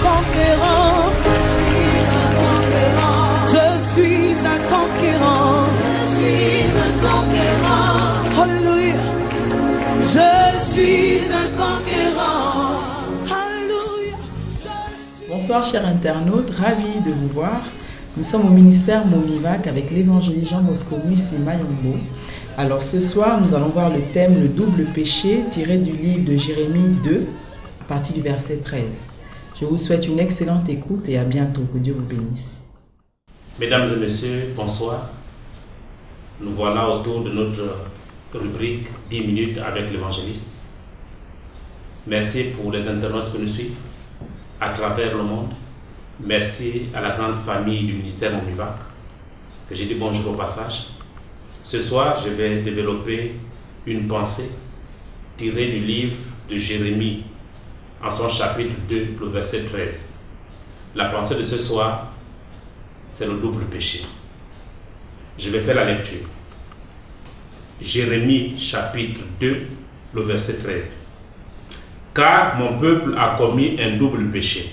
conquérant. Je suis un conquérant. Je suis un conquérant. Alléluia. Je suis un conquérant. Alléluia. Bonsoir chers internautes, ravi de vous voir. Nous sommes au ministère Momivac avec l'évangéliste Jean-Bosco Musi-Mayombo. Alors ce soir, nous allons voir le thème le double péché tiré du livre de Jérémie 2, à partir du verset 13. Je vous souhaite une excellente écoute et à bientôt. Que Dieu vous bénisse. Mesdames et messieurs, bonsoir. Nous voilà autour de notre rubrique 10 minutes avec l'évangéliste. Merci pour les internautes que nous suivent à travers le monde. Merci à la grande famille du ministère Momivac, que j'ai dit bonjour au passage. Ce soir, je vais développer une pensée tirée du livre de Jérémie, en son chapitre 2, le verset 13. La pensée de ce soir, c'est le double péché. Je vais faire la lecture. Jérémie, chapitre 2, le verset 13. Car mon peuple a commis un double péché.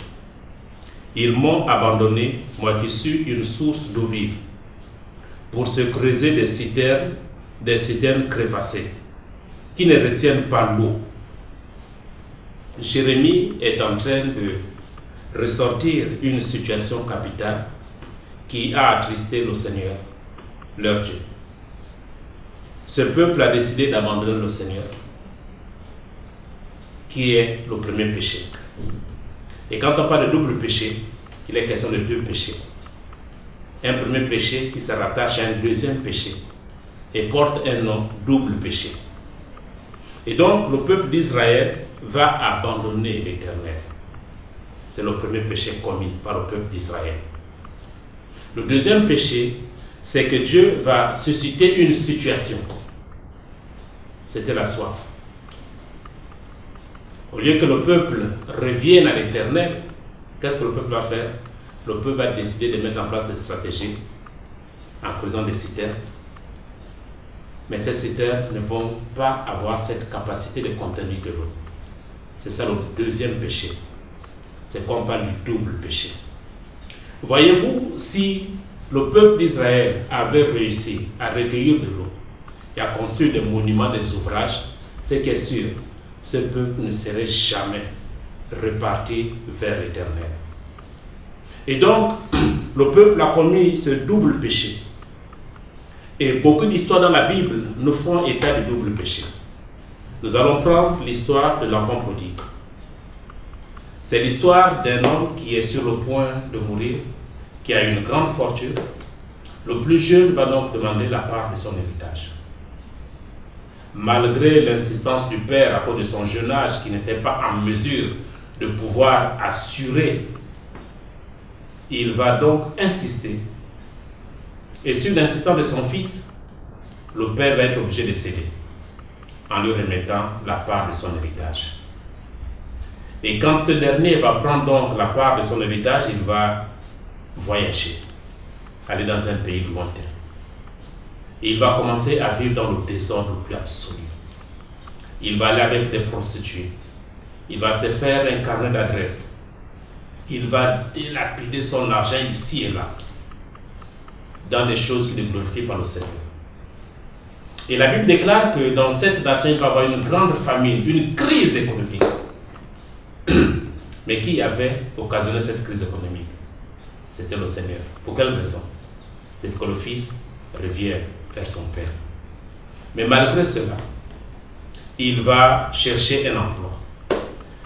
Ils m'ont abandonné, moi qui suis une source d'eau vive, pour se creuser des citernes crévassées, qui ne retiennent pas l'eau. Jérémie est en train de ressortir une situation capitale qui a attristé le Seigneur, leur Dieu. Ce peuple a décidé d'abandonner le Seigneur, qui est le premier péché. Et quand on parle de double péché, il est question de deux péchés. Un premier péché qui se rattache à un deuxième péché et porte un nom, double péché. Et donc, le peuple d'Israël va abandonner l'Éternel. C'est le premier péché commis par le peuple d'Israël. Le deuxième péché, c'est que Dieu va susciter une situation. C'était la soif. Au lieu que le peuple revienne à l'Éternel, qu'est-ce que le peuple va faire? Le peuple va décider de mettre en place des stratégies en creusant des citernes. Mais ces citernes ne vont pas avoir cette capacité de contenir de l'eau. C'est ça le deuxième péché. C'est qu'on parle du double péché. Voyez-vous, si le peuple d'Israël avait réussi à recueillir de l'eau et à construire des monuments, des ouvrages, c'est qui est sûr, ce peuple ne serait jamais reparti vers l'Éternel. Et donc, le peuple a commis ce double péché. Et beaucoup d'histoires dans la Bible nous font état du double péché. Nous allons prendre l'histoire de l'enfant prodigue. C'est l'histoire d'un homme qui est sur le point de mourir, qui a une grande fortune. Le plus jeune va donc demander la part de son héritage. Malgré l'insistance du père à cause de son jeune âge, qui n'était pas en mesure de pouvoir assurer, il va donc insister. Et sur l'insistance de son fils, le père va être obligé de céder en lui remettant la part de son héritage. Et quand ce dernier va prendre donc la part de son héritage, il va voyager, aller dans un pays lointain. Et il va commencer à vivre dans le désordre le plus absolu. Il va aller avec des prostituées. Il va se faire un carnet d'adresses. Il va dilapider son argent ici et là, dans des choses qui ne glorifient pas le Seigneur. Et la Bible déclare que dans cette nation, il va y avoir une grande famine, une crise économique. Mais qui avait occasionné cette crise économique? C'était le Seigneur. Pour quelle raison? C'est pour que le fils revienne vers son père. Mais malgré cela, il va chercher un emploi.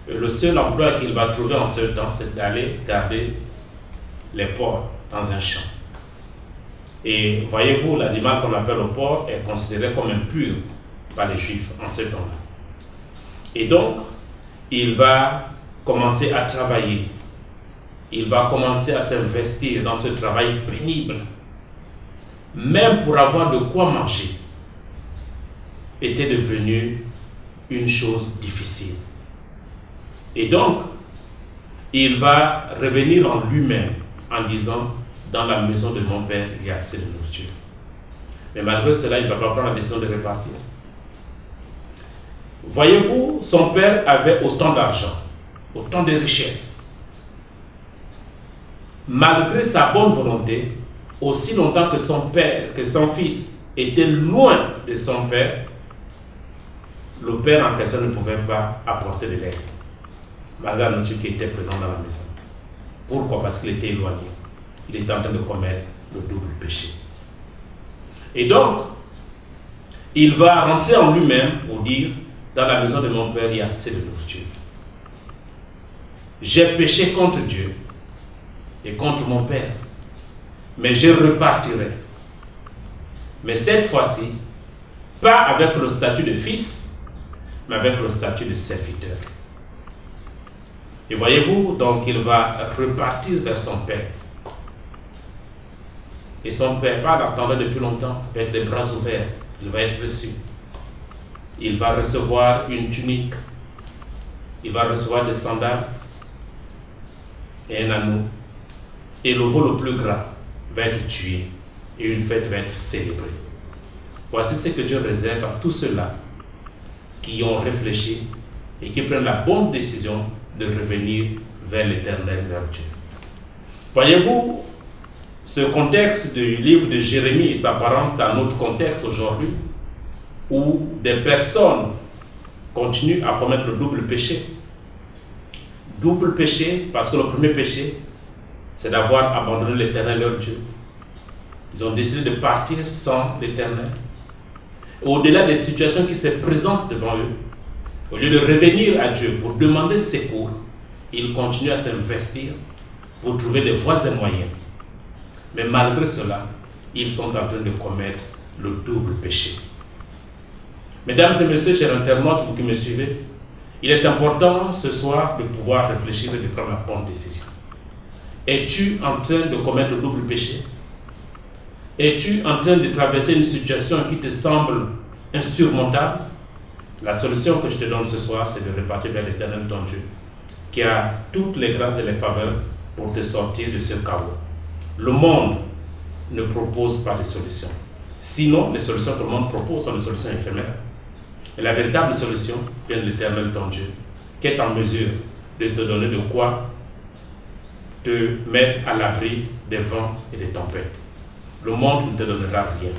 Et le seul emploi qu'il va trouver en ce temps, c'est d'aller garder les porcs dans un champ. Et voyez-vous, l'animal qu'on appelle le porc est considéré comme impur par les Juifs en ce temps-là. Et donc, il va commencer à travailler. Il va commencer à s'investir dans ce travail pénible. Même pour avoir de quoi manger, était devenu une chose difficile. Et donc, il va revenir en lui-même en disant, dans la maison de mon père, il y a assez de nourriture. Mais malgré cela, il ne va pas prendre la décision de repartir. Voyez-vous, son père avait autant d'argent, autant de richesses. malgré sa bonne volonté, aussi longtemps que son père, que son fils était loin de son père, le père en question ne pouvait pas apporter de l'aide, malgré la nourriture qui était présente dans la maison. Pourquoi? Parce qu'il était éloigné. Il était en train de commettre le double péché. Et donc, il va rentrer en lui-même pour dire, dans la maison de mon père, il y a assez de nourriture. J'ai péché contre Dieu et contre mon père, mais je repartirai. Mais cette fois-ci, pas avec le statut de fils, mais avec le statut de serviteur. Et voyez-vous, donc il va repartir vers son père. Et son père, pas l'attendait depuis longtemps, avec les bras ouverts, il va être reçu. Il va recevoir une tunique, il va recevoir des sandales et un anneau. Et le veau le plus grand va être tué et une fête va être célébrée. Voici ce que Dieu réserve à tous ceux-là qui ont réfléchi et qui prennent la bonne décision de revenir vers l'Éternel, leur Dieu. Voyez-vous, ce contexte du livre de Jérémie s'apparente à notre contexte aujourd'hui où des personnes continuent à commettre le double péché. Double péché parce que le premier péché, c'est d'avoir abandonné l'Éternel, leur Dieu. Ils ont décidé de partir sans l'Éternel. Au-delà des situations qui se présentent devant eux, au lieu de revenir à Dieu pour demander secours, ils continuent à s'investir pour trouver des voies et moyens. Mais malgré cela, ils sont en train de commettre le double péché. Mesdames et messieurs, chers internautes, vous qui me suivez, il est important ce soir de pouvoir réfléchir et de prendre la bonne décision. Es-tu en train de commettre le double péché? Es-tu en train de traverser une situation qui te semble insurmontable? La solution que je te donne ce soir, c'est de repartir vers l'Éternel ton Dieu, qui a toutes les grâces et les faveurs pour te sortir de ce chaos. Le monde ne propose pas de solutions. Sinon, les solutions que le monde propose sont des solutions éphémères. Et la véritable solution vient de l'Éternel ton Dieu, qui est en mesure de te donner de quoi te mettre à l'abri des vents et des tempêtes. Le monde ne te donnera rien.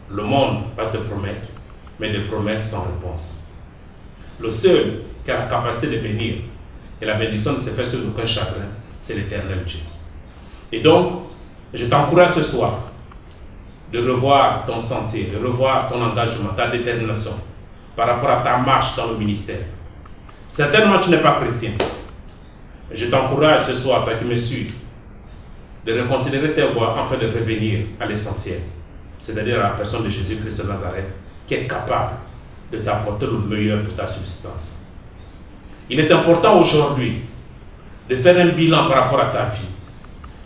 Le monde va te promettre, mais des promesses sans réponse. Le seul qui a la capacité de bénir, et la bénédiction ne se fait sur aucun chagrin, c'est l'Éternel Dieu. Et donc, je t'encourage ce soir de revoir ton sentier, de revoir ton engagement, ta détermination par rapport à ta marche dans le ministère. Certainement, tu n'es pas chrétien. Je t'encourage ce soir, toi qui me suis, de reconsidérer tes voies afin de revenir à l'essentiel, c'est-à-dire à la personne de Jésus-Christ de Nazareth, qui est capable de t'apporter le meilleur pour ta subsistance. Il est important aujourd'hui de faire un bilan par rapport à ta vie.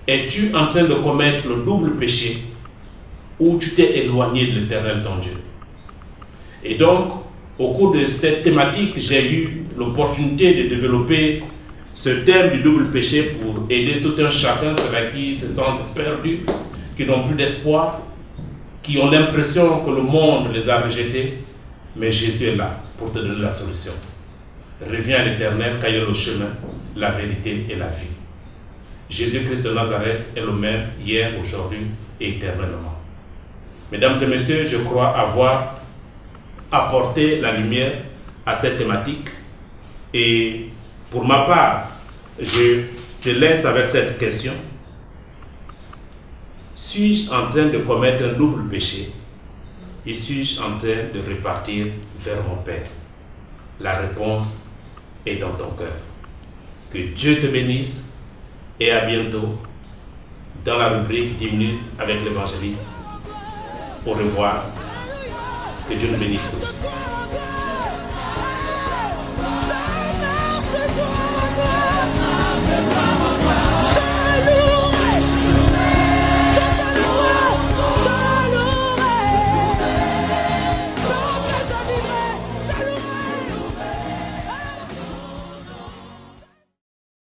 Es-tu en train de commettre le double péché ou tu t'es éloigné de l'Éternel ton Dieu? Et donc, au cours de cette thématique, j'ai eu l'opportunité de développer ce thème du double péché pour aider tout un chacun, ceux qui se sentent perdus, qui n'ont plus d'espoir, qui ont l'impression que le monde les a rejetés, mais Jésus est là pour te donner la solution. Reviens à l'Éternel car il est le chemin, la vérité et la vie. Jésus-Christ de Nazareth est le même hier, aujourd'hui et éternellement. Mesdames et messieurs, je crois avoir apporté la lumière à cette thématique et pour ma part, je te laisse avec cette question. Suis-je en train de commettre un double péché et suis-je en train de repartir vers mon Père? La réponse est dans ton cœur. Que Dieu te bénisse et à bientôt dans la rubrique 10 minutes avec l'évangéliste. Au revoir. Que Dieu nous bénisse tous. Wow.